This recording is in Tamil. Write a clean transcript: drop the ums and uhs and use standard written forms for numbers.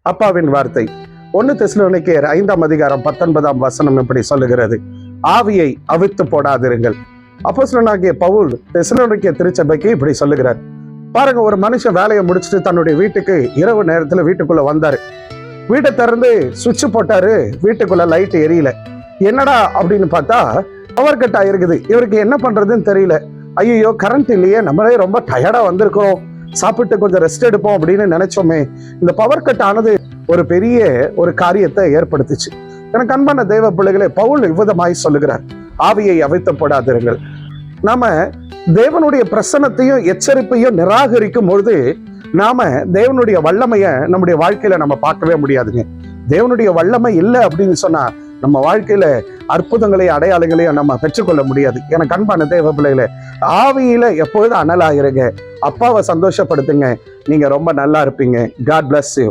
அப்பாவின் வார்த்தை 1 தெசலோனிக்கேயர் 5:19 இப்படி சொல்லுகிறது, ஆவியை அவித்து போடாதிருங்கள். அப்போஸ்தலனாகிய பவுல் தெசலோனிக்கே திருச்சபைக்கு இப்படி சொல்லுகிறார். பாருங்க, ஒரு மனுஷன் வேலையை முடிச்சுட்டு தன்னுடைய வீட்டுக்கு இரவு நேரத்துல வீட்டுக்குள்ள வந்தாரு. வீட்டை திறந்து சுவிட்ச் போட்டாரு, வீட்டுக்குள்ள லைட் எரியல. என்னடா அப்படின்னு பார்த்தா பவர் கட் ஆயிருக்குது. இவருக்கு என்ன பண்றதுன்னு தெரியல. ஐயோ, கரண்ட் இல்லையே, நம்மளே ரொம்ப டயர்டா வந்திருக்கிறோம், சாப்பிட்டு கொஞ்சம் ரெஸ்ட் எடுப்போம் அப்படின்னு நினைச்சோமே. இந்த பவர் கட் ஆனது ஒரு பெரிய ஒரு காரியத்தை ஏற்படுத்துச்சு. எனக்கு அன்பான தேவ பிள்ளைகளே, பவுல் இவ்விதமாய் சொல்லுகிறார், ஆவியை அவித்து போடாதிருங்கள். நாம தேவனுடைய பிரசன்னத்தையும் எச்சரிப்பையும் நிராகரிக்கும் பொழுது நாம தேவனுடைய வல்லமைய நம்முடைய வாழ்க்கையில நம்ம பார்க்கவே முடியாதுங்க. தேவனுடைய வல்லமை இல்லை அப்படின்னு சொன்னா நம்ம வாழ்க்கையில அற்புதங்களையும் அடையாளங்களையும் நம்ம பெற்றுக்கொள்ள முடியாது. எனக்கு அன்பான தேவ பிள்ளைகளே, ஆவியில எப்பொழுதும் அனலாயிருங்க, அப்பாவை சந்தோஷப்படுத்துங்க, நீங்க ரொம்ப நல்லா இருப்பீங்க. God bless you.